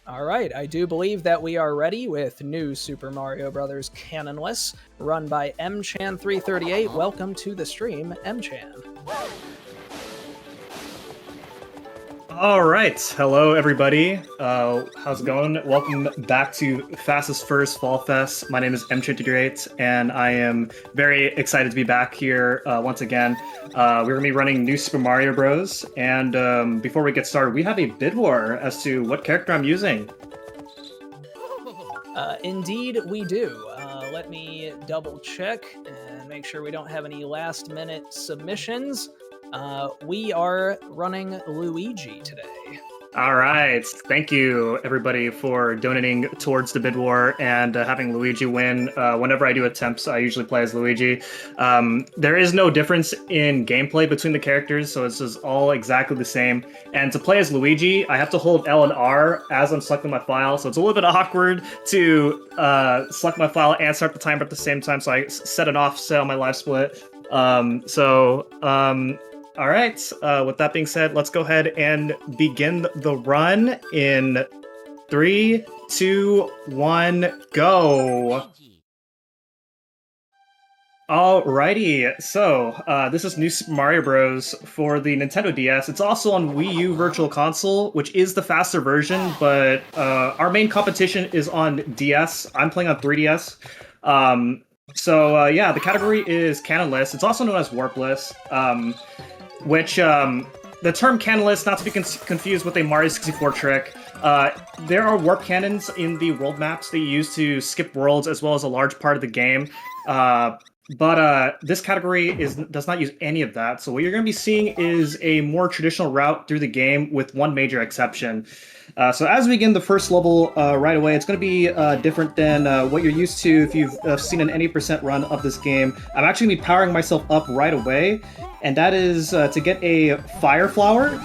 All right, I do believe that we are ready with new Super Mario Bros. Canonless, run by Mchan338. Welcome to the stream, Mchan. All right, hello everybody. How's it going? Welcome back to Fastest First Fall Fest. My name is Mchan338, and I am very excited to be back here once again. We're gonna be running New Super Mario Bros. And before we get started, we have a bid war as to what character I'm using. Indeed, we do. Let me double check and make sure we don't have any last minute submissions. We are running Luigi today. All right, thank you everybody for donating towards the bid war and having Luigi win. Whenever I do attempts, I usually play as Luigi. There is no difference in gameplay between the characters, so it's just all exactly the same. And to play as Luigi, I have to hold L and R as I'm selecting my file, so it's a little bit awkward to select my file and start the timer at the same time, so I set an offset on my live split. All right, with that being said, let's go ahead and begin the run in 3, 2, 1, go! Alrighty, so this is New Super Mario Bros. For the Nintendo DS. It's also on Wii U Virtual Console, which is the faster version, but our main competition is on DS. I'm playing on 3DS. Yeah, the category is canonless. It's also known as warpless. Which, the term canonless, not to be confused with a Mario 64 trick. There are warp cannons in the world maps that you use to skip worlds, as well as a large part of the game. But this category does not use any of that. So what you're going to be seeing is a more traditional route through the game with one major exception. So as we begin the first level right away, it's going to be different than what you're used to if you've seen an any percent run of this game. I'm actually going to be powering myself up right away, and that is to get a Fire Flower.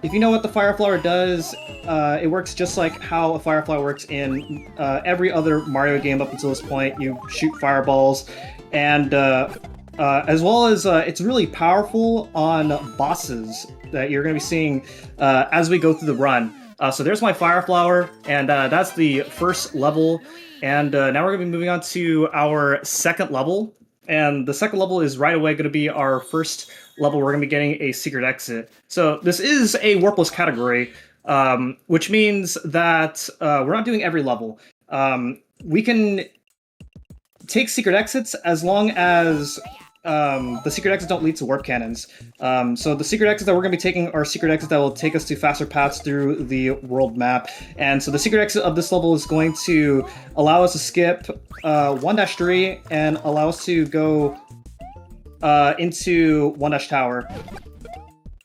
If you know what the Fire Flower does, it works just like how a Fire Flower works in every other Mario game up until this point. You shoot fireballs, and as well as it's really powerful on bosses that you're going to be seeing as we go through the run. So there's my Fire Flower, and that's the first level. And now we're going to be moving on to our second level. And the second level is right away going to be our first level. We're going to be getting a secret exit. So this is a warpless category, which means that we're not doing every level. We can take secret exits as long as the secret exits don't lead to warp cannons. So the secret exits that we're going to be taking are secret exits that will take us to faster paths through the world map. And so the secret exit of this level is going to allow us to skip 1-3 and allow us to go into 1-tower.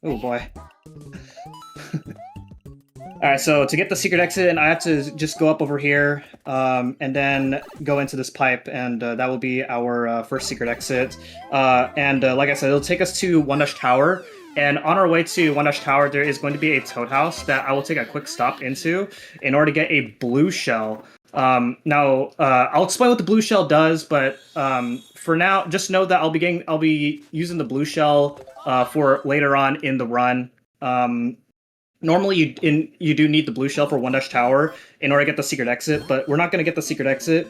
Oh boy. Alright, so to get the secret exit, and I have to just go up over here, and then go into this pipe, and that will be our first secret exit. Like I said, it'll take us to 1-tower, and on our way to 1-tower, there is going to be a toad house that I will take a quick stop into in order to get a blue shell. Now, I'll explain what the blue shell does, but for now, just know that I'll be using the blue shell for later on in the run. Normally, you do need the blue shell for 1-tower in order to get the secret exit, but we're not going to get the secret exit.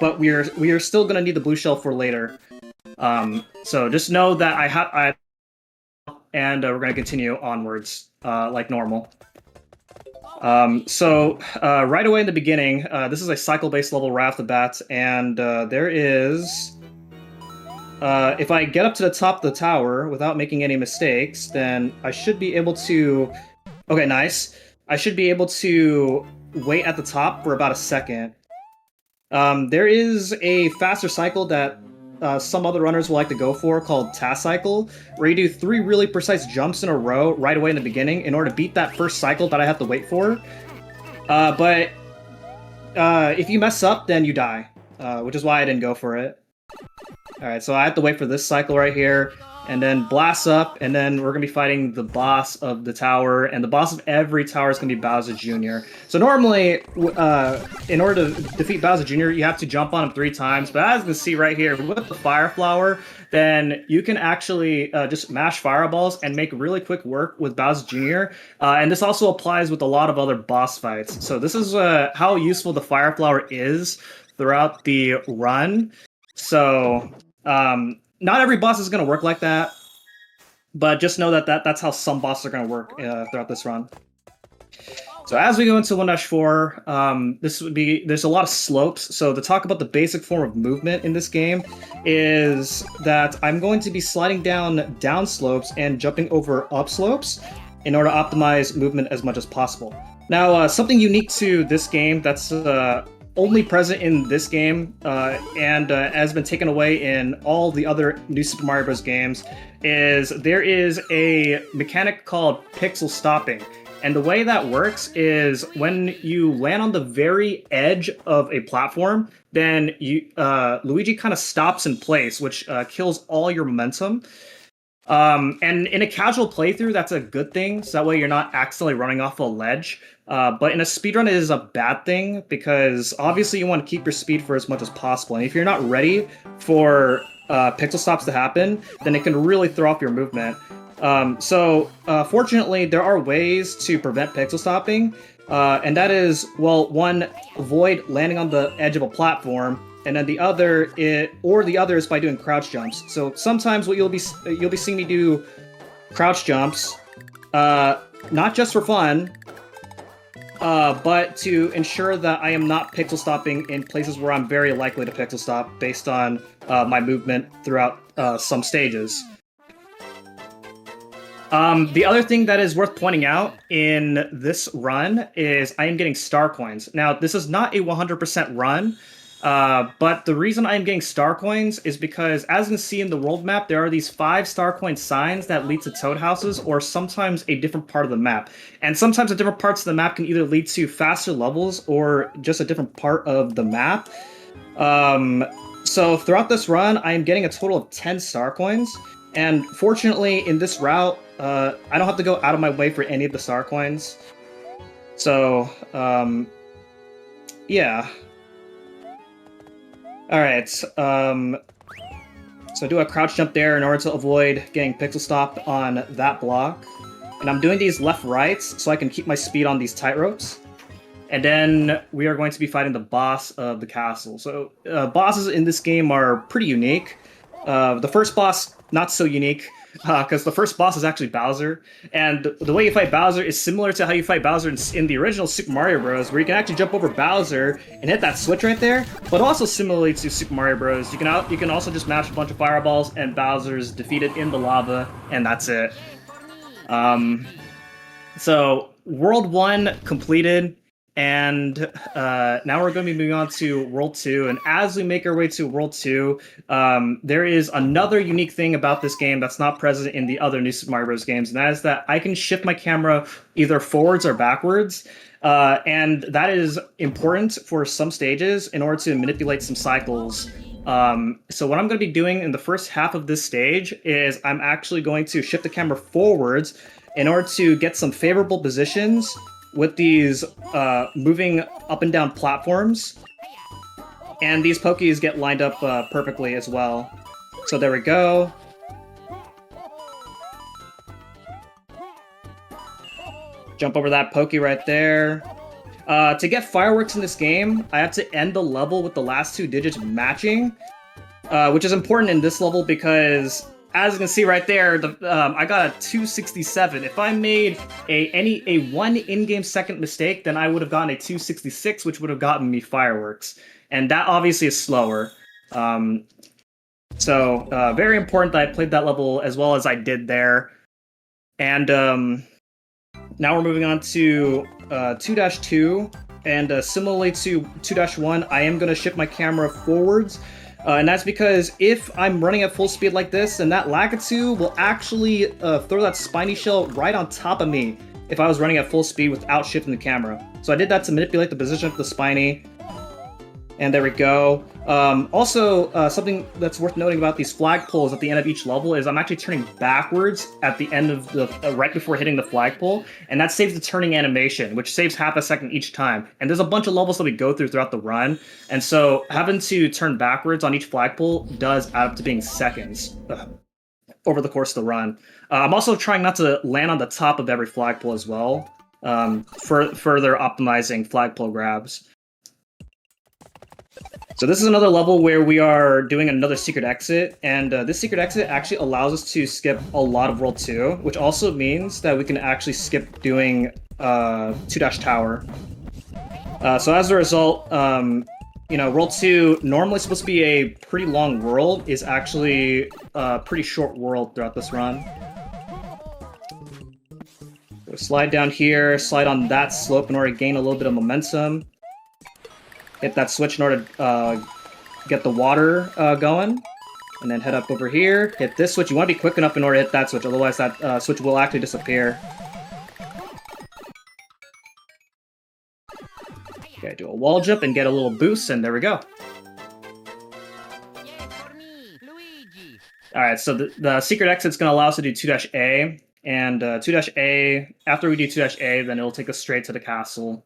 But we are still going to need the blue shell for later. So just know that and we're going to continue onwards like normal. Right away in the beginning, this is a cycle-based level right off the bat, and there is. If I get up to the top of the tower without making any mistakes, then I should be able to. Okay, nice. I should be able to wait at the top for about a second. There is a faster cycle that some other runners will like to go for called Task Cycle, where you do 3 really precise jumps in a row right away in the beginning in order to beat that first cycle that I have to wait for. But if you mess up, then you die, which is why I didn't go for it. Alright, so I have to wait for this cycle right here, and then blasts up, and then we're gonna be fighting the boss of the tower, and the boss of every tower is gonna be Bowser Jr. So normally, in order to defeat Bowser Jr., you have to jump on him 3 times, but as you can see right here, with the Fire Flower, then you can actually just mash fireballs and make really quick work with Bowser Jr. And this also applies with a lot of other boss fights. So this is how useful the Fire Flower is throughout the run. So not every boss is going to work like that, but just know that that's how some bosses are going to work throughout this run. So as we go into 1-4, there's a lot of slopes. So to talk about the basic form of movement in this game is that I'm going to be sliding down slopes and jumping over up slopes in order to optimize movement as much as possible. Now, something unique to this game that's only present in this game and has been taken away in all the other New Super Mario Bros. Games is there is a mechanic called pixel stopping. And the way that works is when you land on the very edge of a platform, then Luigi kind of stops in place, which kills all your momentum. And in a casual playthrough, that's a good thing, so that way you're not accidentally running off a ledge. But in a speedrun, it is a bad thing, because obviously you want to keep your speed for as much as possible. And if you're not ready for pixel stops to happen, then it can really throw off your movement. Fortunately, there are ways to prevent pixel stopping, and that is, well, one, avoid landing on the edge of a platform, and then the other is by doing crouch jumps. So sometimes what you'll be seeing me do crouch jumps, not just for fun, but to ensure that I am not pixel stopping in places where I'm very likely to pixel stop based on my movement throughout some stages. The other thing that is worth pointing out in this run is I am getting star coins. Now, this is not a 100% run, but the reason I am getting star coins is because, as you can see in the world map, there are these 5 star coin signs that lead to toad houses, or sometimes a different part of the map. And sometimes the different parts of the map can either lead to faster levels or just a different part of the map. So throughout this run, I am getting a total of 10 star coins. And fortunately, in this route, I don't have to go out of my way for any of the star coins. So, yeah. Alright, so do a crouch jump there in order to avoid getting pixel stopped on that block. And I'm doing these left-rights so I can keep my speed on these tightropes. And then we are going to be fighting the boss of the castle. So bosses in this game are pretty unique. The first boss, not so unique, because the first boss is actually Bowser. And the way you fight Bowser is similar to how you fight Bowser in the original Super Mario Bros., where you can actually jump over Bowser and hit that switch right there. But also similarly to Super Mario Bros., you can also just mash a bunch of fireballs and Bowser's defeated in the lava, and that's it. So World 1 completed. And now we're going to be moving on to World 2, and as we make our way to World 2, there is another unique thing about this game that's not present in the other New Super Mario Bros. Games, and that is that I can shift my camera either forwards or backwards, and that is important for some stages in order to manipulate some cycles. So what I'm going to be doing in the first half of this stage is I'm actually going to shift the camera forwards in order to get some favorable positions with these moving up and down platforms, and these Pokies get lined up perfectly as well. So there we go. Jump over that Pokie right there. To get fireworks in this game, I have to end the level with the last 2 digits matching, which is important in this level because, as you can see right there, I got a 267. If I made a 1 in-game second mistake, then I would have gotten a 266, which would have gotten me fireworks. And that obviously is slower. So very important that I played that level as well as I did there. And now we're moving on to 2-2. And similarly to 2-1, I am going to shift my camera forwards. And that's because if I'm running at full speed like this, then that Lakitu will actually throw that spiny shell right on top of me if I was running at full speed without shifting the camera. So I did that to manipulate the position of the spiny. And there we go. Also, something that's worth noting about these flagpoles at the end of each level is I'm actually turning backwards at the end of the right before hitting the flagpole, and that saves the turning animation, which saves half a second each time. And there's a bunch of levels that we go through throughout the run, and so having to turn backwards on each flagpole does add up to being seconds over the course of the run. I'm also trying not to land on the top of every flagpole as well, for further optimizing flagpole grabs. So this is another level where we are doing another secret exit, and this secret exit actually allows us to skip a lot of World 2, which also means that we can actually skip doing 2-Tower. So as a result, World 2, normally supposed to be a pretty long world, is actually a pretty short world throughout this run. So slide down here, slide on that slope in order to gain a little bit of momentum. Hit that switch in order to get the water going. And then head up over here, hit this switch. You want to be quick enough in order to hit that switch, otherwise that switch will actually disappear. Okay, do a wall jump and get a little boost, and there we go. Alright, so the secret exit's going to allow us to do 2-A, and 2-A, after we do 2-A, then it'll take us straight to the castle.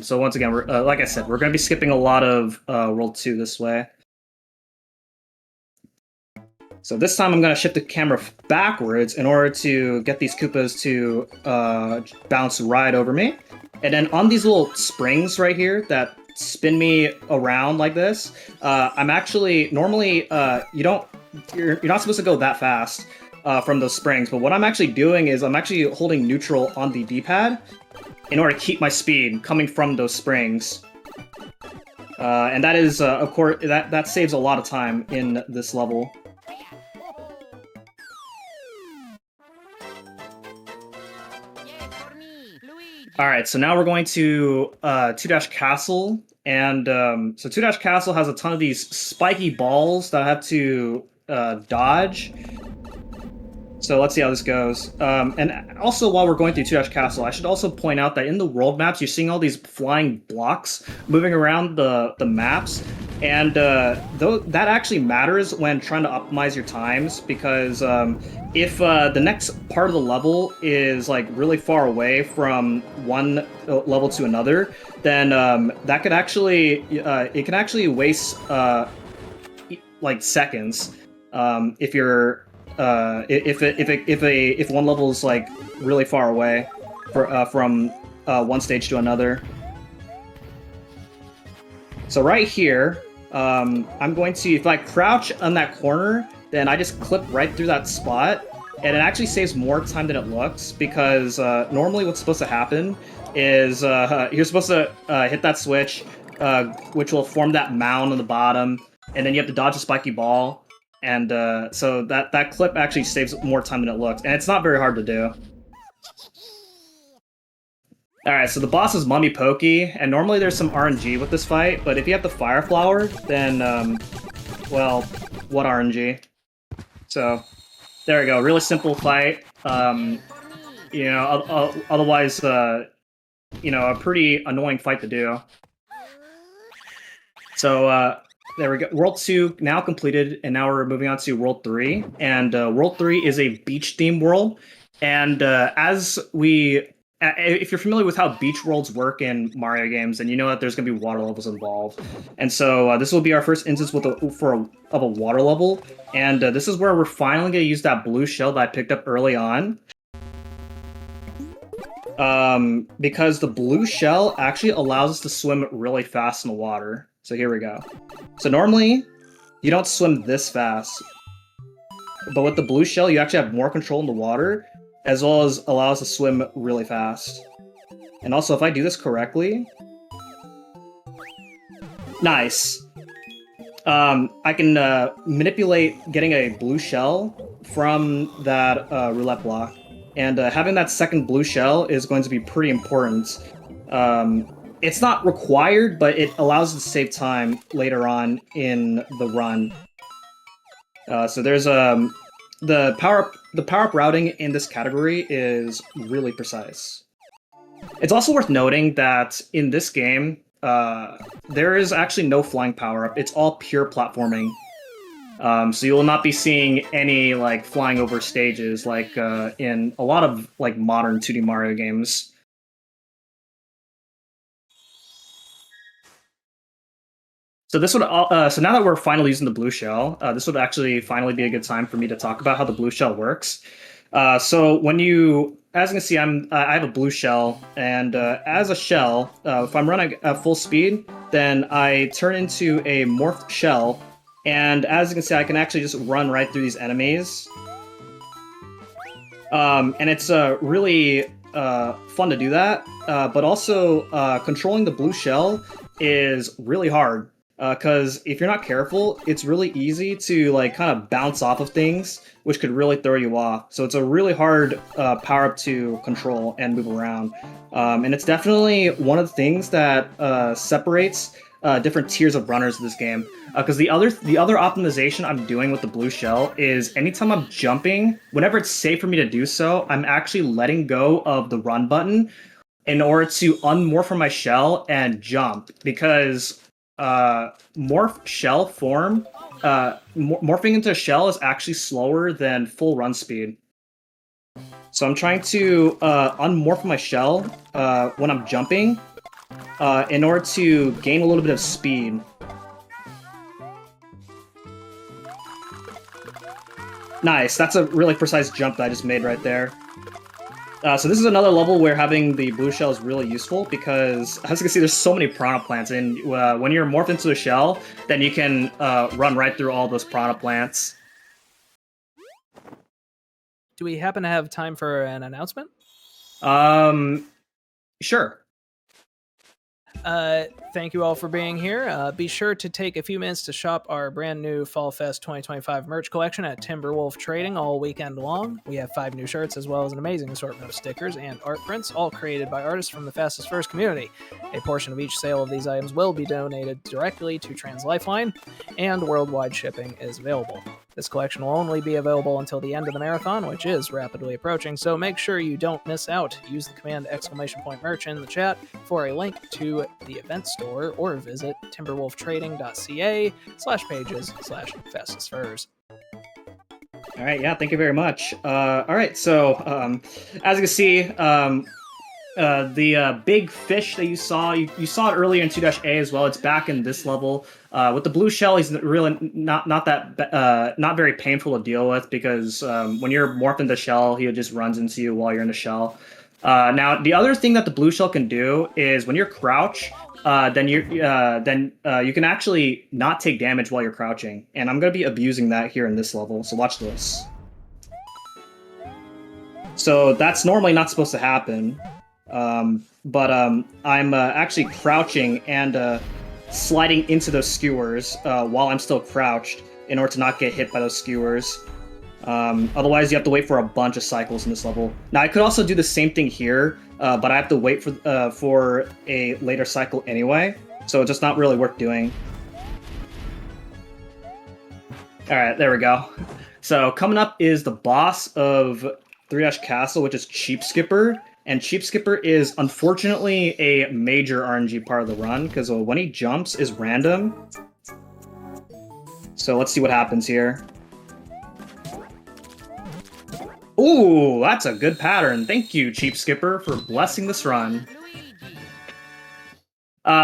So once again, we're, like I said, we're going to be skipping a lot of World 2 this way. So this time I'm going to shift the camera backwards in order to get these Koopas to bounce right over me. And then on these little springs right here that spin me around like this, I'm actually, normally, you're not supposed to go that fast from those springs, but what I'm actually doing is I'm actually holding neutral on the D-pad in order to keep my speed coming from those springs. And that is, of course, that saves a lot of time in this level. Alright, so now we're going to 2-Castle, and so 2-Castle has a ton of these spiky balls that I have to dodge. So let's see how this goes. And also, while we're going through 2-Castle, I should also point out that in the world maps, you're seeing all these flying blocks moving around the maps, and though that actually matters when trying to optimize your times, because if the next part of the level is like really far away from one level to another, then that could actually it can actually waste like seconds if you're if one level is like really far away from one stage to another. So right here, I'm going to, if I crouch on that corner, then I just clip right through that spot, and it actually saves more time than it looks, because normally what's supposed to happen is you're supposed to hit that switch, which will form that mound on the bottom, and then you have to dodge a spiky ball, and so that clip actually saves more time than it looks, and it's not very hard to do. Alright, so the boss is Mummy Pokey, and normally there's some RNG with this fight, but if you have the Fire Flower, then, well, what RNG? So, there we go, really simple fight, otherwise, a pretty annoying fight to do. So, there we go, World 2 now completed, and now we're moving on to World 3, and World 3 is a beach-themed world, and if you're familiar with how beach worlds work in Mario games, then you know that there's going to be water levels involved. And so this will be our first instance of a water level, and this is where we're finally going to use that blue shell that I picked up early on. Because the blue shell actually allows us to swim really fast in the water. So here we go. So normally, you don't swim this fast, but with the blue shell, you actually have more control in the water, as well as allow us to swim really fast. And also, if I do this correctly... Nice! I can manipulate getting a blue shell from that roulette block. And having that second blue shell is going to be pretty important. It's not required, but it allows us to save time later on in the run. So there's the power-up routing in this category is really precise. It's also worth noting that in this game, there is actually no flying power-up. It's all pure platforming. So you will not be seeing any like flying over stages like in a lot of like modern 2D Mario games. So this would so now that we're finally using the blue shell, this would actually finally be a good time for me to talk about how the blue shell works. So when you, as you can see, I have a blue shell, and as a shell, if I'm running at full speed, then I turn into a morphed shell, and as you can see, I can actually just run right through these enemies. And it's really fun to do that, but also controlling the blue shell is really hard. Because if you're not careful, it's really easy to like kind of bounce off of things, which could really throw you off. So it's a really hard power-up to control and move around. And it's definitely one of the things that separates different tiers of runners in this game. Because the other optimization I'm doing with the blue shell is anytime I'm jumping, whenever it's safe for me to do so, I'm actually letting go of the run button in order to unmorph from my shell and jump. Because morph shell form, morphing into a shell is actually slower than full run speed. So I'm trying to unmorph my shell when I'm jumping in order to gain a little bit of speed. Nice, that's a really precise jump that I just made right there. So this is another level where having the blue shell is really useful because, as you can see, there's so many piranha plants, and when you're morphed into a shell, then you can run right through all those piranha plants. Do we happen to have time for an announcement? Sure. Thank you all for being here. Be sure to take a few minutes to shop our brand new Fall Fest 2025 merch collection at Timberwolf Trading all weekend long. We have 5 new shirts as well as an amazing assortment of stickers and art prints, all created by artists from the Fastest First community. A portion of each sale of these items will be donated directly to Lifeline, and worldwide shipping is available. This collection will only be available until the end of the marathon, which is rapidly approaching, so make sure you don't miss out. Use the command !merch in the chat for a link to the event store, or visit timberwolftrading.ca/pages/fastestfurs. All right, yeah, thank you very much. All right, so as you can see, the big fish that you saw it earlier in 2-A as well. It's back in this level. With the blue shell, he's really not very painful to deal with because when you're morphed into shell, he just runs into you while you're in the shell. Now, the other thing that the blue shell can do is when you're crouch, then you can actually not take damage while you're crouching, and I'm gonna be abusing that here in this level. So watch this. So that's normally not supposed to happen. But I'm actually crouching and sliding into those skewers while I'm still crouched in order to not get hit by those skewers. Otherwise, you have to wait for a bunch of cycles in this level. Now, I could also do the same thing here, but I have to wait for a later cycle anyway, so it's just not really worth doing. Alright, there we go. So coming up is the boss of 3 Castle, which is Cheap Skipper. And Cheap Skipper is unfortunately a major RNG part of the run, because when he jumps is random. So let's see what happens here. Ooh, that's a good pattern. Thank you, Cheap Skipper, for blessing this run.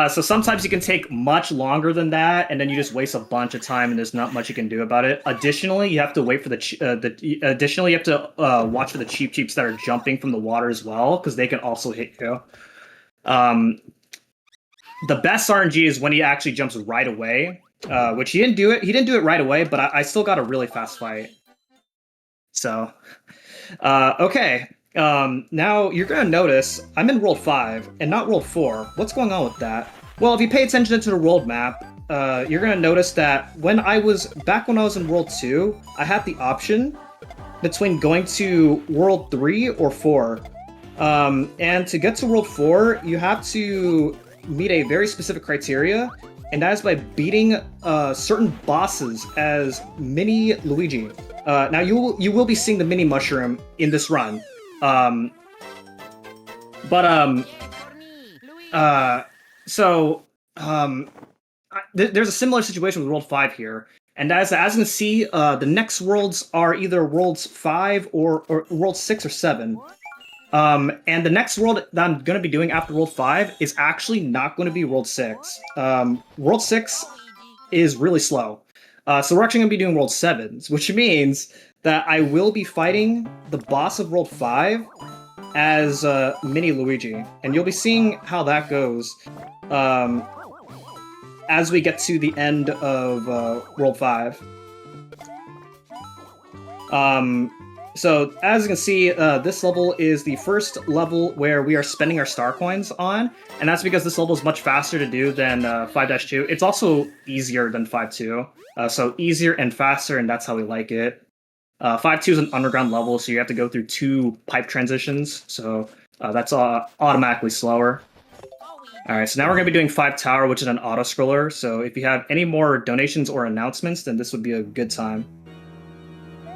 So sometimes you can take much longer than that, and then you just waste a bunch of time, and there's not much you can do about it. Additionally, you have to wait for additionally, you have to watch for the cheeps that are jumping from the water as well, because they can also hit you. The best RNG is when he actually jumps right away, which he didn't do it. He didn't do it right away, but I still got a really fast fight. So, okay. Now you're gonna notice I'm in World 5 and not World 4. What's going on with that? Well, if you pay attention to the world map, you're gonna notice that when I was in World 2, I had the option between going to World 3 or 4. And to get to World 4, you have to meet a very specific criteria, and that is by beating certain bosses as Mini Luigi. Now you will be seeing the Mini Mushroom in this run. So there's a similar situation with World 5 here. And as you can see, the next worlds are either Worlds 5 or World 6 or 7. And the next world that I'm going to be doing after World 5 is actually not going to be World 6. World 6 is really slow. So we're actually going to be doing World 7s, which means that I will be fighting the boss of World 5 as Mini Luigi. And you'll be seeing how that goes as we get to the end of World 5. So as you can see, this level is the first level where we are spending our star coins on, and that's because this level is much faster to do than 5-2. It's also easier than 5-2, so easier and faster, and that's how we like it. 5-2 is an underground level, so you have to go through 2 pipe transitions, so that's automatically slower. Alright, so now we're going to be doing 5 Tower, which is an auto-scroller, so if you have any more donations or announcements, then this would be a good time.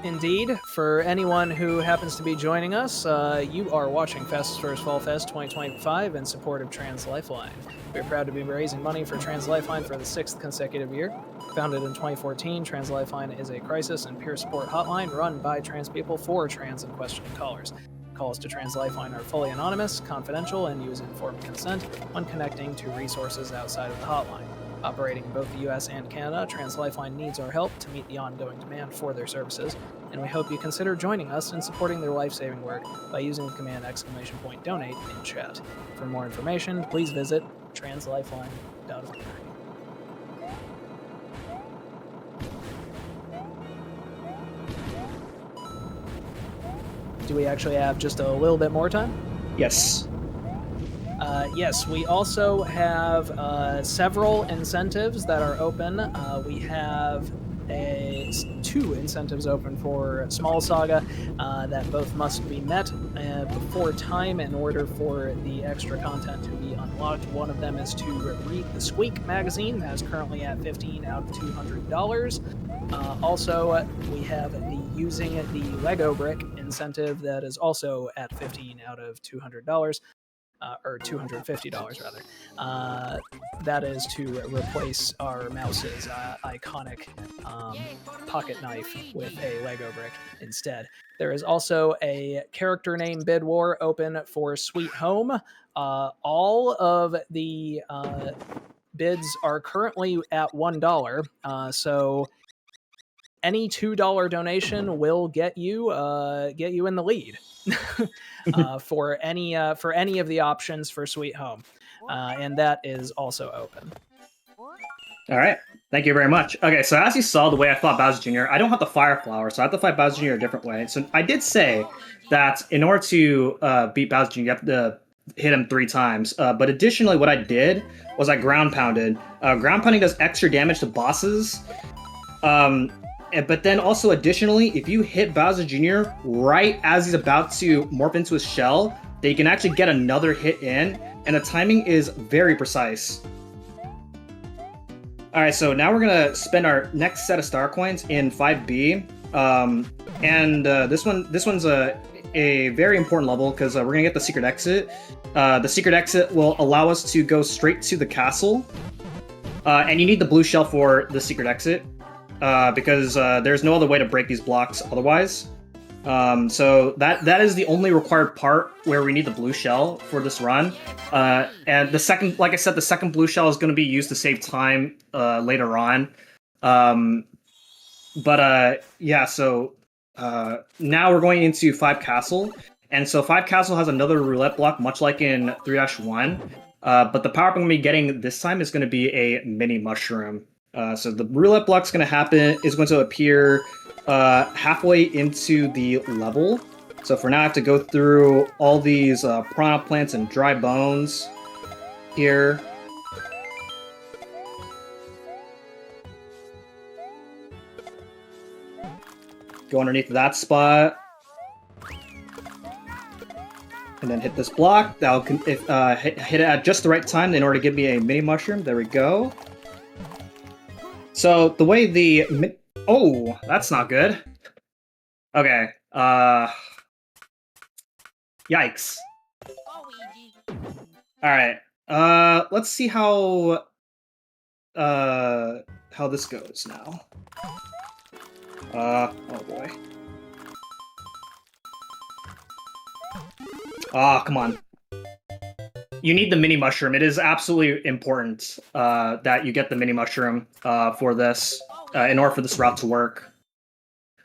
Indeed. For anyone who happens to be joining us, you are watching Fastest First Fall Fest 2025 in support of Trans Lifeline. We are proud to be raising money for Trans Lifeline for the 6th consecutive year. Founded in 2014, Trans Lifeline is a crisis and peer support hotline run by trans people for trans and questioning callers. Calls to Trans Lifeline are fully anonymous, confidential, and use informed consent when connecting to resources outside of the hotline. Operating in both the US and Canada, Trans Lifeline needs our help to meet the ongoing demand for their services, and we hope you consider joining us in supporting their life-saving work by using the command !donate in chat. For more information, please visit translifeline.org. Do we actually have just a little bit more time? Yes. Yes, we also have several incentives that are open. We have 2 incentives open for Small Saga that both must be met before time in order for the extra content to be unlocked. One of them is to read the Squeak magazine, that is currently at $15 out of $200. Also, we have the using the Lego brick incentive that is also at $15 out of $200. Or $250 rather. That is to replace our mouse's iconic pocket knife with a Lego brick instead. There is also a character name bid war open for Sweet Home. All of the bids are currently at $1, so any $2 donation will get you in the lead. For any of the options for Sweet Home, and that is also open. All right. Thank you very much. Okay, so as you saw the way I fought Bowser Jr., I don't have the Fire Flower, so I have to fight Bowser Jr. a different way. So I did say that in order to beat Bowser Jr., you have to hit him 3 times. But additionally, what I did was I ground pounded. Ground pounding does extra damage to bosses. But then also additionally, if you hit Bowser Jr. right as he's about to morph into his shell, then you can actually get another hit in, and the timing is very precise. Alright, so now we're gonna spend our next set of star coins in 5B. This one's a very important level because we're gonna get the secret exit. The secret exit will allow us to go straight to the castle. And you need the blue shell for the secret exit. Because there's no other way to break these blocks otherwise. So that is the only required part where we need the blue shell for this run. And the second, like I said, the second blue shell is going to be used to save time later on. Yeah, so now we're going into 5 Castle. And so 5 Castle has another roulette block, much like in 3-1. But the power up I'm going to be getting this time is going to be a mini mushroom. So the roulette block's going to appear halfway into the level. So for now, I have to go through all these piranha plants and dry bones here. Go underneath that spot. And then hit this block. That'll hit it at just the right time in order to give me a mini mushroom. There we go. So the way the... Oh, that's not good. Okay. Yikes. Alright. Let's see how how this goes now. Oh boy. Ah, come on. You need the mini mushroom. It is absolutely important that you get the mini mushroom for this in order for this route to work.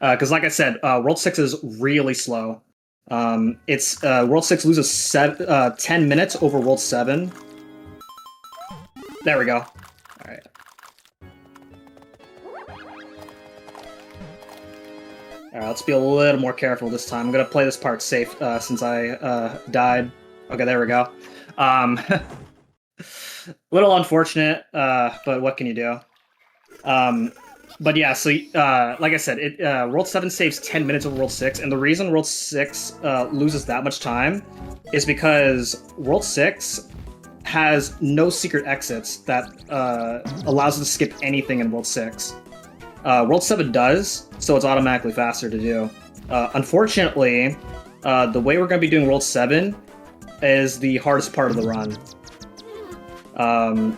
Because, like I said, World 6 is really slow. It's World 6 loses 10 minutes over World 7. There we go. All right. All right, let's be a little more careful this time. I'm gonna play this part safe since I died. Okay, there we go. Little unfortunate, but what can you do? But yeah, so like I said, World 7 saves 10 minutes over World 6, and the reason World 6 loses that much time is because World 6 has no secret exits that allows us to skip anything in World 6. World 7 does, so it's automatically faster to do. Unfortunately, the way we're going to be doing World 7 is the hardest part of the run.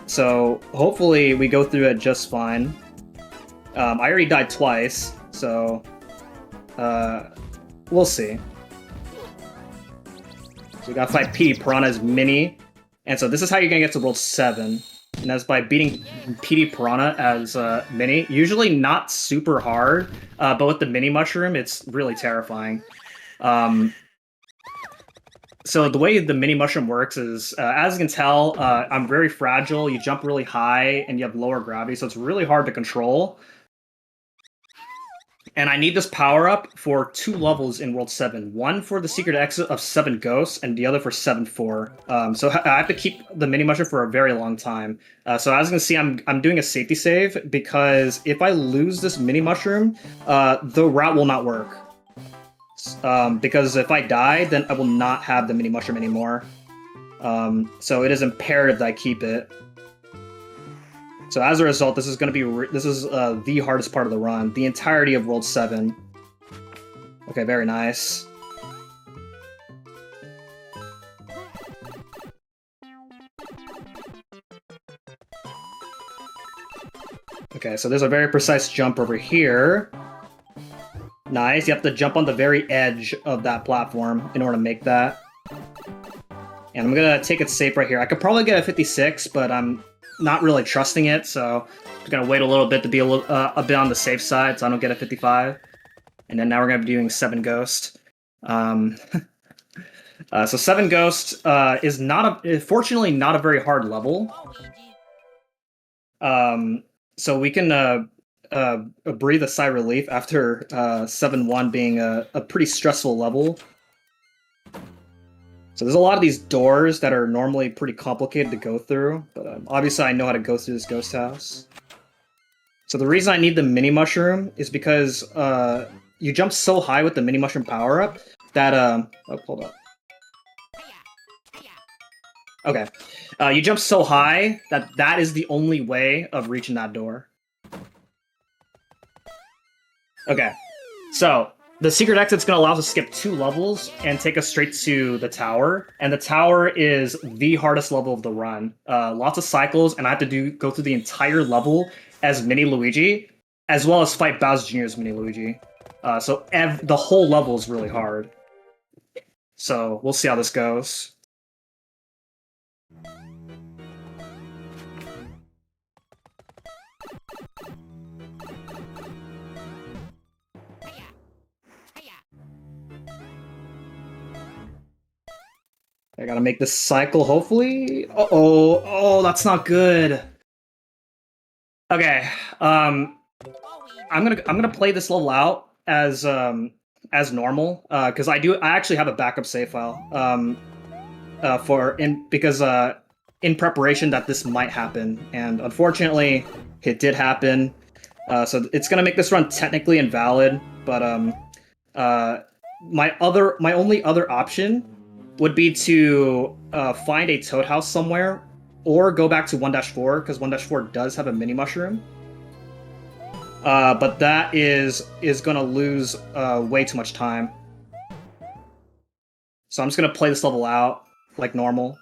So hopefully we go through it just fine. I already died twice, so we'll see. So we gotta fight PD Piranha's Mini, and so this is how you're gonna get to World 7, and that's by beating PD Piranha as Mini. Usually not super hard, but with the Mini Mushroom, it's really terrifying. So the way the Mini Mushroom works is, as you can tell, I'm very fragile. You jump really high, and you have lower gravity, so it's really hard to control. And I need this power-up for 2 levels in World 7. One for the secret exit of 7 Ghosts, and the other for 7-4. So I have to keep the Mini Mushroom for a very long time. So as you can see, I'm doing a safety save, because if I lose this Mini Mushroom, the route will not work. Because if I die, then I will not have the Mini Mushroom anymore. So it is imperative that I keep it. So as a result, this is going to be the hardest part of the run, the entirety of World 7. Okay, very nice. Okay, so there's a very precise jump over here. Nice, you have to jump on the very edge of that platform in order to make that. And I'm going to take it safe right here. I could probably get a 56, but I'm not really trusting it, so I'm just gonna wait a little bit to be a bit on the safe side, so I don't get a 55. And then now we're gonna be doing 7 Ghost. So 7 Ghost is fortunately not a very hard level. So we can breathe a sigh of relief after 7-1 being a pretty stressful level. So there's a lot of these doors that are normally pretty complicated to go through, but obviously I know how to go through this ghost house. So the reason I need the Mini Mushroom is because you jump so high with the Mini Mushroom power-up that, oh, hold up. Okay. You jump so high that is the only way of reaching that door. Okay. So, the secret exit's going to allow us to skip 2 levels and take us straight to the tower. And the tower is the hardest level of the run. Lots of cycles, and I have to go through the entire level as Mini Luigi, as well as fight Bowser Jr. as Mini Luigi. So the whole level is really hard. So we'll see how this goes. I gotta make this cycle, hopefully. Uh-oh. Oh, that's not good. Okay. I'm gonna play this level out as normal, because I actually have a backup save file. Because in preparation that this might happen, and unfortunately, it did happen. So it's gonna make this run technically invalid, but my only other option would be to find a Toad House somewhere, or go back to 1-4, because 1-4 does have a Mini Mushroom. But that is gonna lose way too much time. So I'm just gonna play this level out like normal.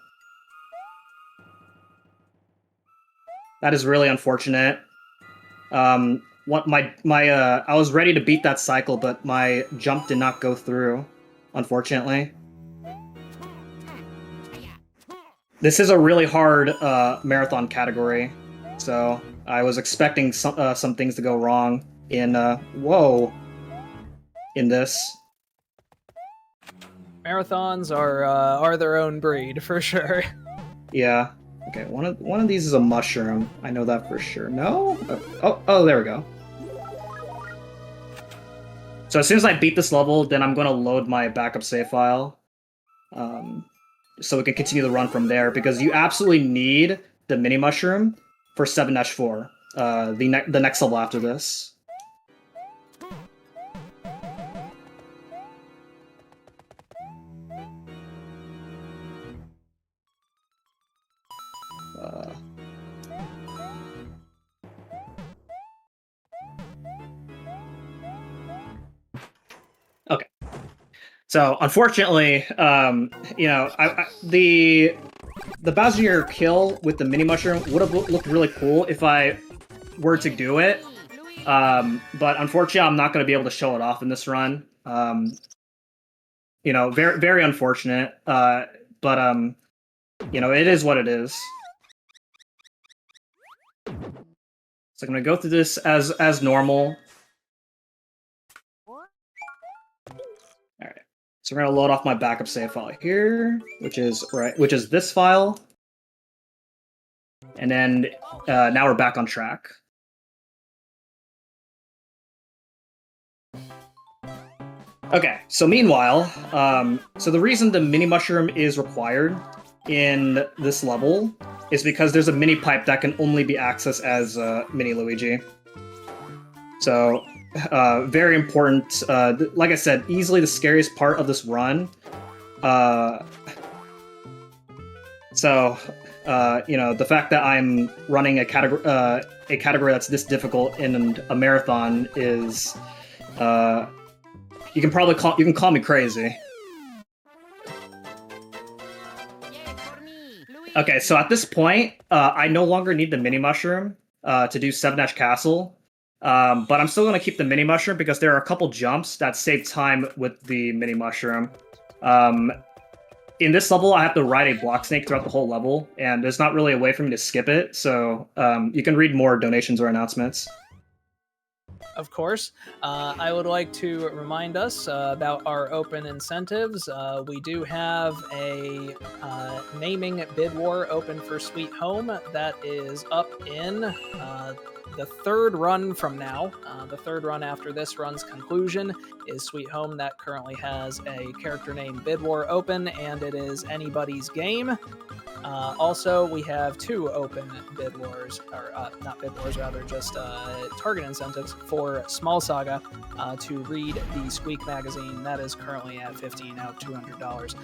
That is really unfortunate. What I was ready to beat that cycle, but my jump did not go through, unfortunately. This is a really hard marathon category, so I was expecting some things to go wrong in in this. Marathons are their own breed for sure. Yeah. Okay, one of these is a mushroom. I know that for sure. No? Oh, there we go. So as soon as I beat this level, then I'm going to load my backup save file. So we can continue the run from there, because you absolutely need the mini mushroom for 7-4, the next level after this. Okay. So unfortunately, the Bowser kill with the mini mushroom would have looked really cool if I were to do it. But unfortunately, I'm not going to be able to show it off in this run. Very, very unfortunate. But it is what it is. So I'm going to go through this as normal. Alright. So we're going to load off my backup save file here, which is this file. And then now we're back on track. Okay, so meanwhile, so the reason the mini mushroom is required in this level is because there's a mini pipe that can only be accessed as Mini Luigi. So, very important. Like I said, easily the scariest part of this run. The fact that I'm running a category that's this difficult in a marathon is, you can call me crazy. Okay, so at this point, I no longer need the mini mushroom to do 7-Dash Castle, but I'm still going to keep the mini mushroom because there are a couple jumps that save time with the mini mushroom. In this level, I have to ride a block snake throughout the whole level, and there's not really a way for me to skip it, so you can read more donations or announcements. Of course. I would like to remind us about our open incentives. We do have a naming bid war open for Sweet Home that is up in the third run from now. The third run after this run's conclusion is Sweet Home, that currently has a character name bid war open, and it is anybody's game. Also, we have 2 open bid wars, or not bid wars, rather just target incentives for Small Saga to read the Squeak magazine. That is currently at $15 out of $200.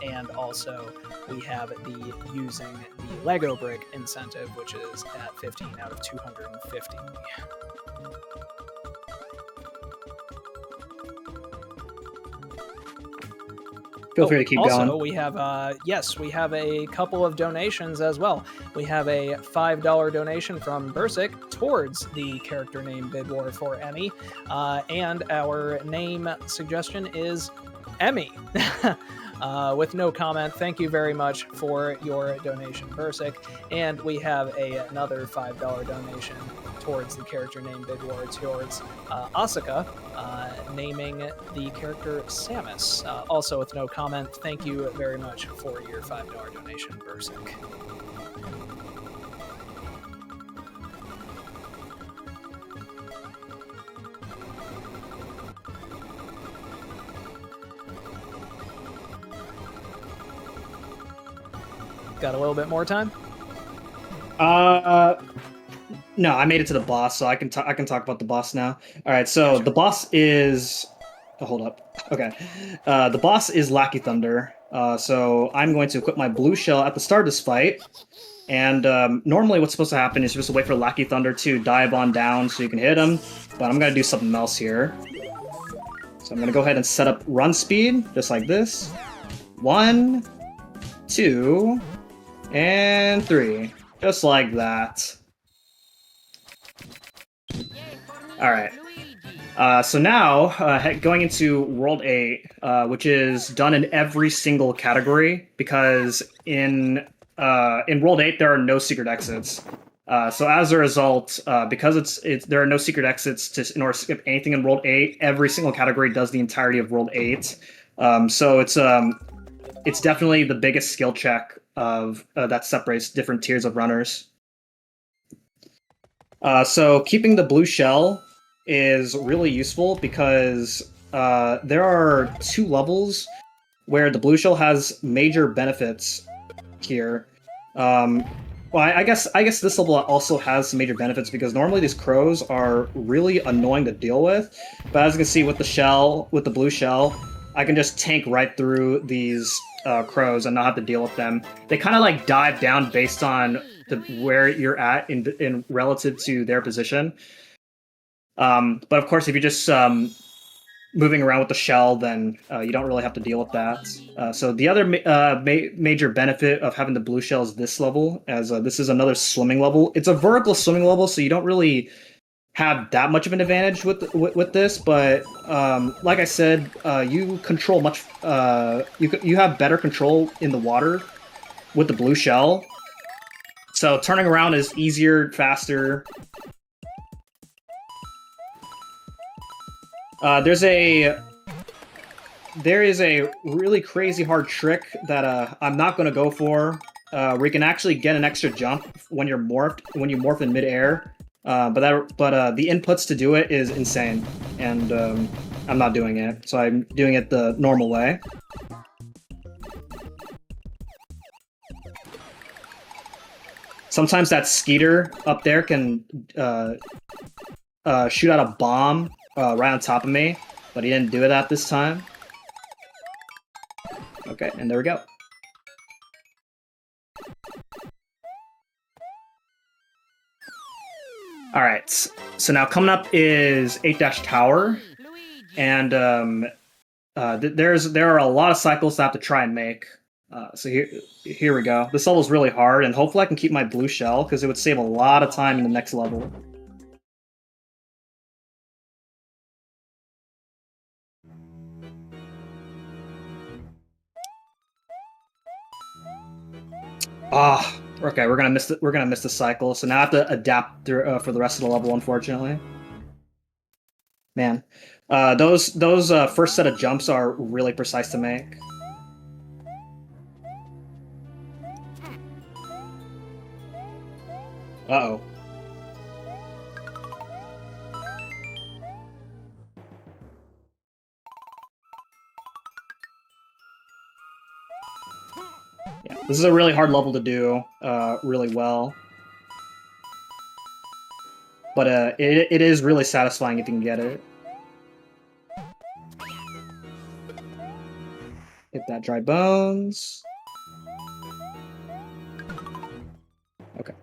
And also, we have the using the Lego brick incentive, which is at $15 out of $250. Feel free to keep going. Also, we have, we have a couple of donations as well. We have a $5 donation from Bursic towards the character name bid war for Emmy, and our name suggestion is Emmy. With no comment, thank you very much for your donation, Bursic. And we have another $5 donation towards the character name bid war towards Asuka, naming the character Samus. Also with no comment, thank you very much for your $5 donation, Bursic. Got a little bit more time? No, I made it to the boss, so I can talk about the boss now. All right, so the boss is. Oh, hold up. Okay, the boss is Lackey Thunder. So I'm going to equip my blue shell at the start of this fight, and normally what's supposed to happen is you're supposed to wait for Lackey Thunder to dive on down so you can hit him. But I'm gonna do something else here. So I'm gonna go ahead and set up run speed just like this. 1, 2, and 3, just like that. All right. So now, going into World 8, which is done in every single category, because in World 8 there are no secret exits. So as a result, because there are no secret exits in order to skip anything in World 8, every single category does the entirety of World 8. So it's definitely the biggest skill check of that separates different tiers of runners. So keeping the blue shell is really useful because there are 2 levels where the blue shell has major benefits here. Well, I guess this level also has some major benefits because normally these crows are really annoying to deal with, but as you can see with the blue shell, I can just tank right through these crows and not have to deal with them. They kind of like dive down based on where you're at in relative to their position. But of course, if you're just moving around with the shell, then you don't really have to deal with that. So the other major benefit of having the blue shell is this level, as this is another swimming level. It's a vertical swimming level, so you don't really have that much of an advantage with this. But like I said, you control much. You have better control in the water with the blue shell. So turning around is easier, faster. There is a really crazy hard trick that I'm not going to go for, where you can actually get an extra jump when you morph in midair. But the inputs to do it is insane, and I'm not doing it. So I'm doing it the normal way. Sometimes that skeeter up there can shoot out a bomb right on top of me, but he didn't do that this time. Okay, and there we go. Alright, so now coming up is 8-Tower, and there are a lot of cycles to have to try and make. So here we go. This level is really hard, and hopefully I can keep my blue shell, because it would save a lot of time in the next level. Ah, okay, we're gonna miss the cycle, so now I have to adapt through, for the rest of the level, unfortunately. Man, those first set of jumps are really precise to make. Uh-oh. Yeah, this is a really hard level to do really well. But it is really satisfying if you can get it. Hit that dry bones. Okay.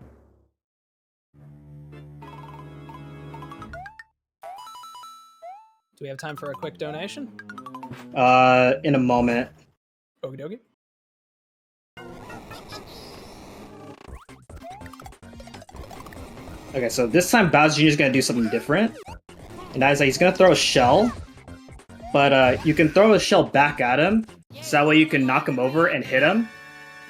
Do we have time for a quick donation? In a moment. Okie dokie. Okay, so this time Bowser Jr. is going to do something different. And that is that he's going to throw a shell. But you can throw a shell back at him, so that way you can knock him over and hit him.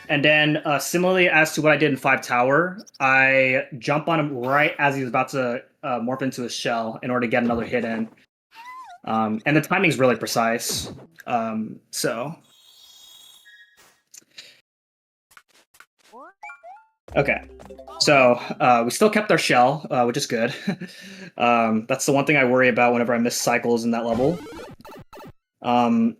And then, similarly as to what I did in 5-Tower, I jump on him right as he was about to morph into a shell in order to get another hit in. And the timing's really precise. So... Okay, so we still kept our shell, which is good. That's the one thing I worry about whenever I miss cycles in that level. And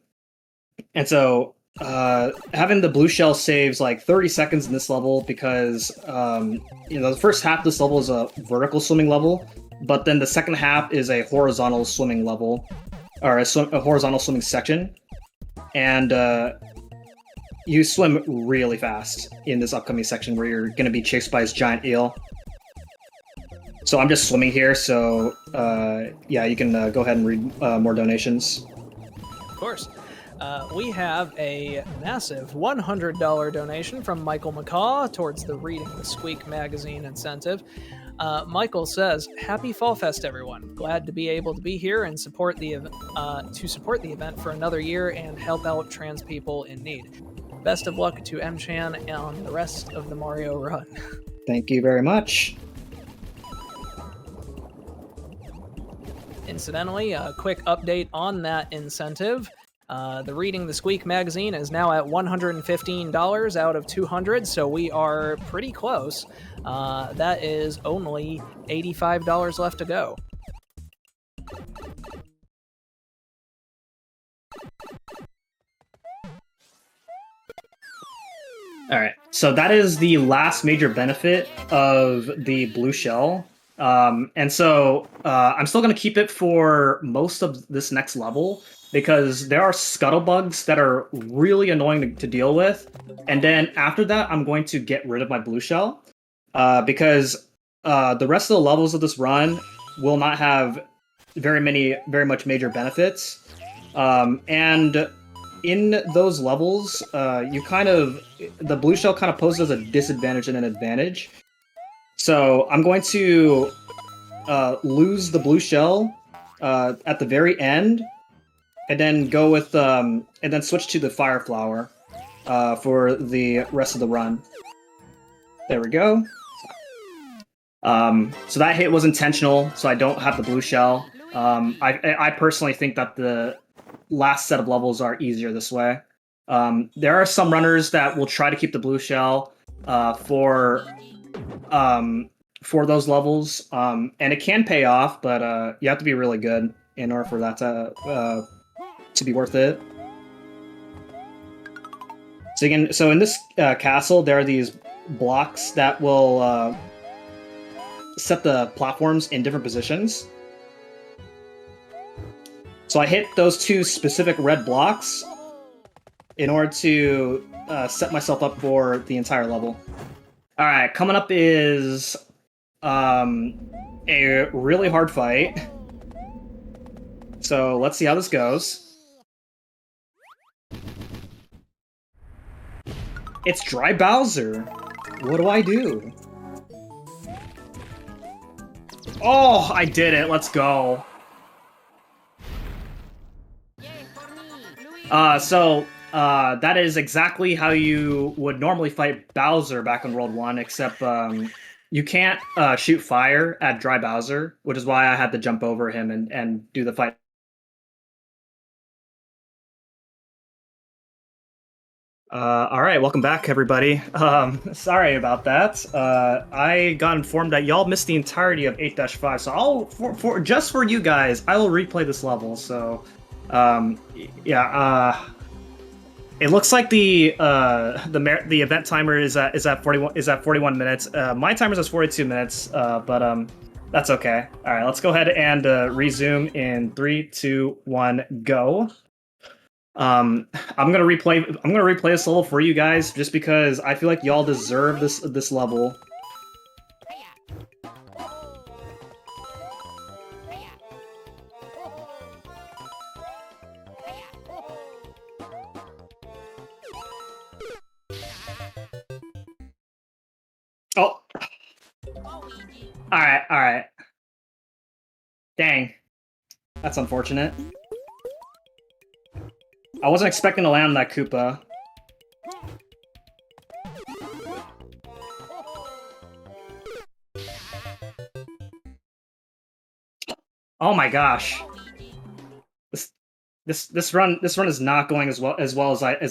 so having the blue shell saves like 30 seconds in this level because the first half of this level is a vertical swimming level, but then the second half is a horizontal swimming level, or a horizontal swimming section, and you swim really fast in this upcoming section where you're going to be chased by this giant eel. So I'm just swimming here, so yeah, you can go ahead and read more donations. Of course. We have a massive $100 donation from Michael McCaw towards the Reading the Squeak magazine incentive. Michael says, "Happy Fall Fest, everyone! Glad to be able to be here and support the event for another year and help out trans people in need. Best of luck to Mchan on the rest of the Mario run." Thank you very much. Incidentally, a quick update on that incentive. The Reading the Squeak magazine is now at $115 out of $200, so we are pretty close. That is only $85 left to go. All right, so that is the last major benefit of the blue shell. And so I'm still going to keep it for most of this next level, because there are scuttle bugs that are really annoying to deal with. And then after that, I'm going to get rid of my blue shell, because the rest of the levels of this run will not have very much major benefits. And in those levels, the blue shell kind of poses a disadvantage and an advantage. So I'm going to lose the blue shell at the very end, and then go with and then switch to the fire flower for the rest of the run. There we go. So that hit was intentional, so I don't have the blue shell. I personally think that the last set of levels are easier this way. There are some runners that will try to keep the blue shell for those levels, and it can pay off, but you have to be really good in order for that to be worth it. So in this castle, there are these blocks that will set the platforms in different positions. So I hit those two specific red blocks in order to set myself up for the entire level. All right, coming up is a really hard fight. So let's see how this goes. It's Dry Bowser. What do I do? Oh, I did it. Let's go. That is exactly how you would normally fight Bowser back in World 1, except you can't shoot fire at Dry Bowser, which is why I had to jump over him and do the fight. All right, welcome back, everybody. Sorry about that. I got informed that y'all missed the entirety of 8-5, so for just for you guys, I will replay this level. So, yeah. It looks like the event timer is at 41 minutes. My timer says 42 minutes, but that's okay. All right, let's go ahead and resume in 3, 2, 1, go. I'm gonna replay this level for you guys just because I feel like y'all deserve this level. Oh. Alright. Dang. That's unfortunate. I wasn't expecting to land on that Koopa. Oh my gosh. This run is not going as well as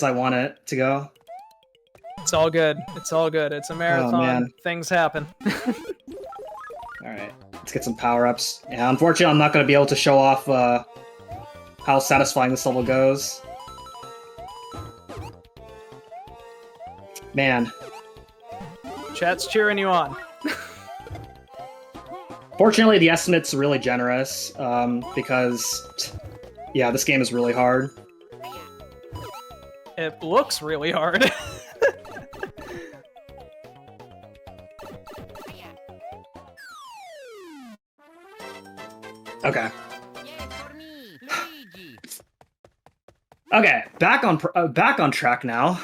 I want it to go. It's all good. It's all good. It's a marathon. Oh, man. Things happen. Alright, let's get some power-ups. Yeah, unfortunately, I'm not going to be able to show off how satisfying this level goes. Man. Chat's cheering you on. Fortunately, the estimate's really generous, because, yeah, this game is really hard. It looks really hard. Okay. Okay, back on track now.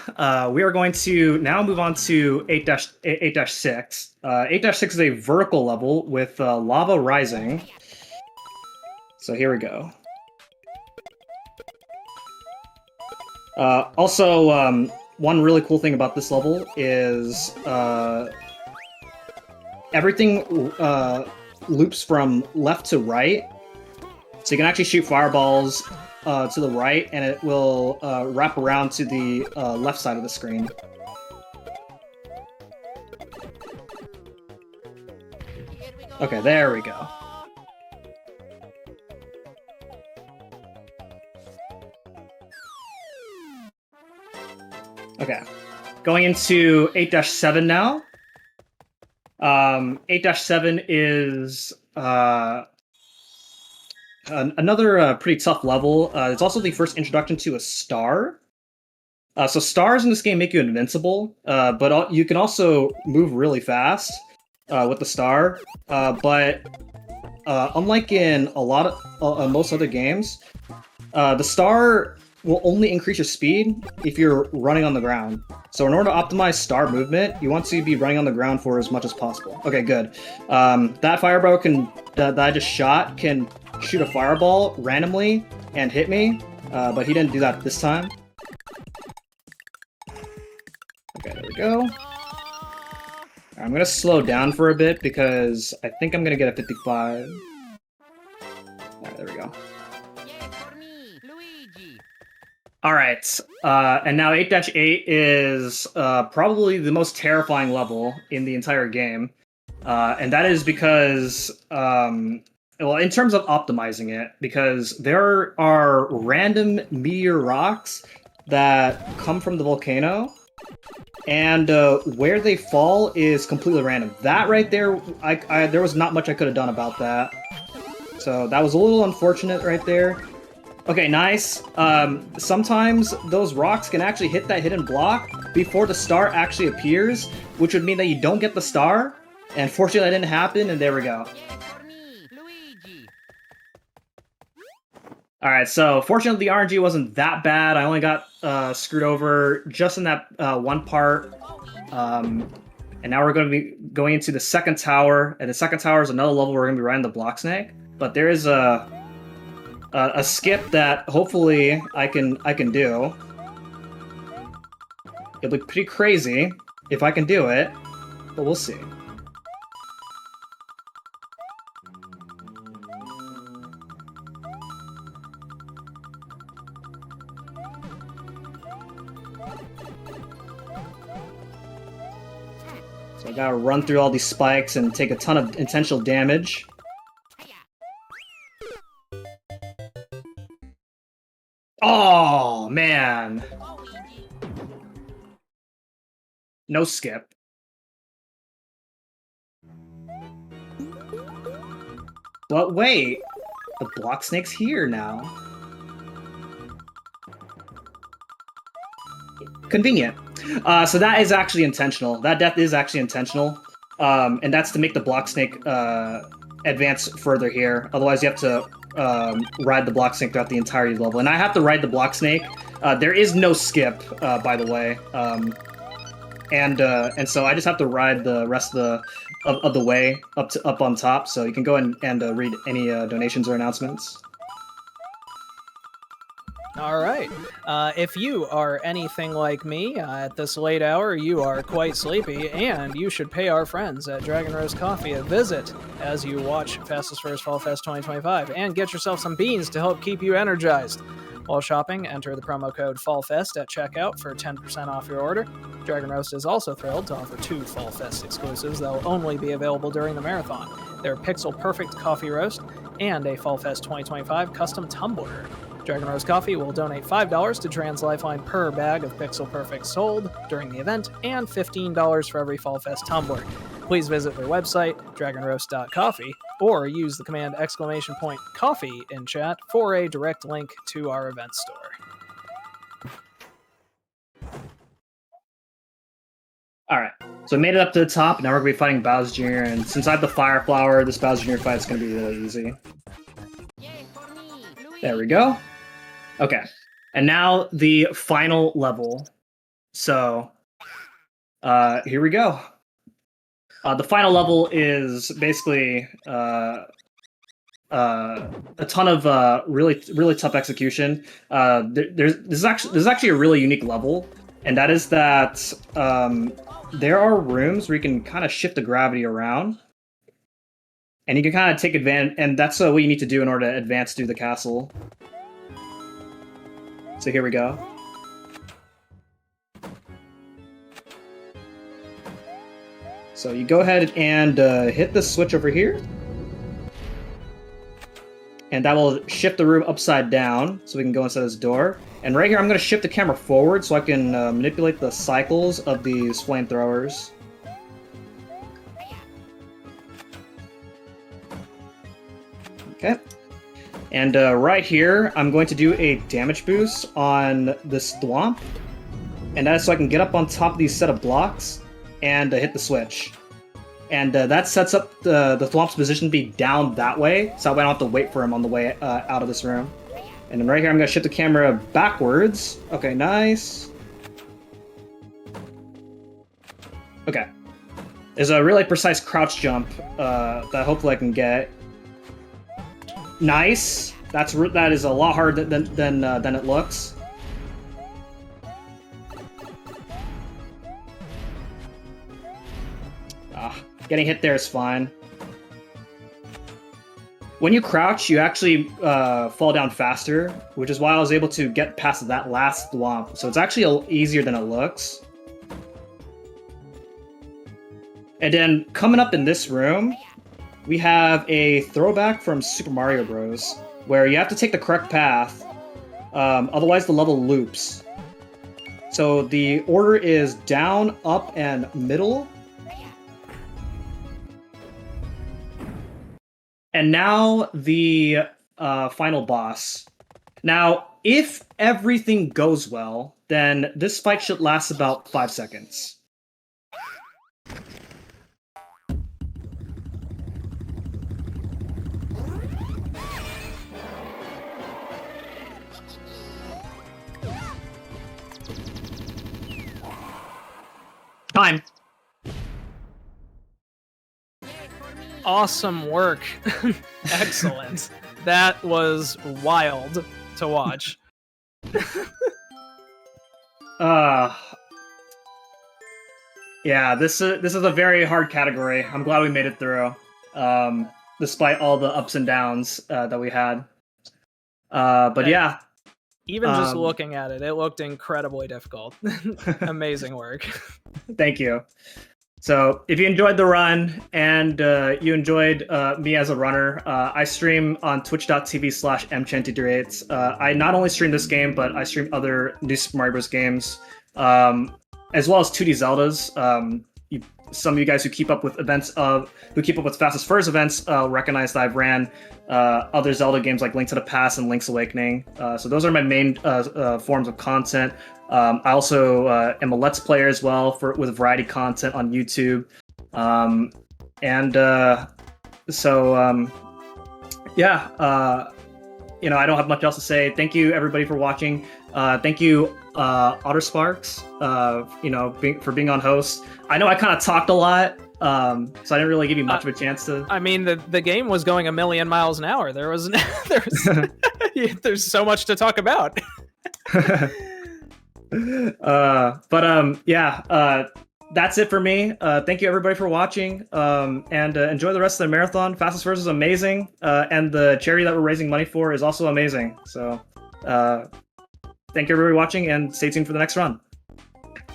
We are going to now move on to 8-6. 8-6 is a vertical level with lava rising. So here we go. Also, one really cool thing about this level is everything loops from left to right. So you can actually shoot fireballs to the right, and it will wrap around to the left side of the screen. Okay, there we go. Okay, going into 8-7 now. 8-7 is another pretty tough level. It's also the first introduction to a star. So stars in this game make you invincible, but you can also move really fast with the star. But unlike in a lot of most other games, the star will only increase your speed if you're running on the ground. So in order to optimize star movement, you want to be running on the ground for as much as possible. Okay, good. That fireball that I just shot can shoot a fireball randomly and hit me, but he didn't do that this time. Okay, there we go. I'm gonna slow down for a bit because I think I'm gonna get a 55. Alright, there we go. Alright, and now 8-8 is probably the most terrifying level in the entire game. And that is because, well, in terms of optimizing it, because there are random meteor rocks that come from the volcano, and where they fall is completely random. That right there, there was not much I could have done about that. So that was a little unfortunate right there. Okay, nice. Sometimes those rocks can actually hit that hidden block before the star actually appears, which would mean that you don't get the star. And fortunately, that didn't happen, and there we go. Alright, so fortunately the RNG wasn't that bad. I only got screwed over just in that one part. And now we're going to be going into the second tower, and the second tower is another level where we're going to be riding the block snake. But there is a skip that hopefully I can do. It'll be pretty crazy if I can do it, but we'll see. So I gotta run through all these spikes and take a ton of intentional damage. Oh, man. No skip. But wait, the block snake's here now. Convenient. So that is actually intentional. That death is actually intentional. And that's to make the block snake advance further here. Otherwise, you have to ride the block snake throughout the entirety of the level. And I have to ride the block snake. There is no skip, by the way. And so I just have to ride the rest of the way up on top. So you can go and read any donations or announcements. All right. If you are anything like me, at this late hour, you are quite sleepy, and you should pay our friends at Dragon Roast Coffee a visit as you watch Fastest First Fall Fest 2025, and get yourself some beans to help keep you energized. While shopping, enter the promo code FALLFEST at checkout for 10% off your order. Dragon Roast is also thrilled to offer 2 Fall Fest exclusives that will only be available during the marathon. Their Pixel Perfect Coffee Roast and a Fall Fest 2025 custom tumbler. Dragon Roast Coffee will donate $5 to Trans Lifeline per bag of Pixel Perfect sold during the event, and $15 for every Fall Fest tumbler. Please visit their website, dragonroast.coffee, or use the command !coffee in chat for a direct link to our event store. Alright, so I made it up to the top. Now we're going to be fighting Bowser Jr., and since I have the Fire Flower, this Bowser Jr. fight is going to be really easy. There we go. Okay, And now the final level. So here we go. The final level is basically a ton of really tough execution. This is actually a really unique level, and that is that there are rooms where you can kind of shift the gravity around, and you can kind of take advantage. And that's what you need to do in order to advance through the castle. So here we go. So you go ahead and hit the switch over here. And that will shift the room upside down so we can go inside this door. And right here, I'm going to shift the camera forward so I can manipulate the cycles of these flamethrowers. Okay. And right here, I'm going to do a damage boost on this thwomp. And that is so I can get up on top of these set of blocks and hit the switch. And that sets up the thwomp's position to be down that way, so I don't have to wait for him on the way out of this room. And then right here, I'm going to shift the camera backwards. Okay, nice. Okay. There's a really precise crouch jump that hopefully I can get. Nice. That is a lot harder than it looks. Getting hit there is fine. When you crouch, you actually fall down faster, which is why I was able to get past that last thwomp. So it's actually easier than it looks. And then coming up in this room, we have a throwback from Super Mario Bros. Where you have to take the correct path, otherwise the level loops. So the order is down, up, and middle. And now the final boss. Now, if everything goes well, then this fight should last about 5 seconds. Time. Awesome work. Excellent. That was wild to watch. Yeah, this is a very hard category. I'm glad we made it through, despite all the ups and downs that we had. But yeah. Even just looking at it, it looked incredibly difficult. Amazing work. Thank you. So if you enjoyed the run and you enjoyed me as a runner, I stream on twitch.tv/Mchan338. I not only stream this game, but I stream other New Super Mario Bros. Games, as well as 2D Zeldas. Some of you guys who keep up with Fastest Furs events recognize that I've ran other Zelda games like Link to the Past and Link's Awakening. So those are my main forms of content. I also am a Let's Player as well with variety content on YouTube. I don't have much else to say. Thank you everybody for watching. Thank you Ottersparks, for being on host. I know I kind of talked a lot, so I didn't really give you much of a chance to. I mean, the game was going a million miles an hour. There's so much to talk about. That's it for me. Thank you everybody for watching, and enjoy the rest of the marathon. Fastest First is amazing, and the charity that we're raising money for is also amazing. So thank you everybody watching, and stay tuned for the next run.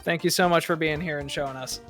Thank you so much for being here and showing us.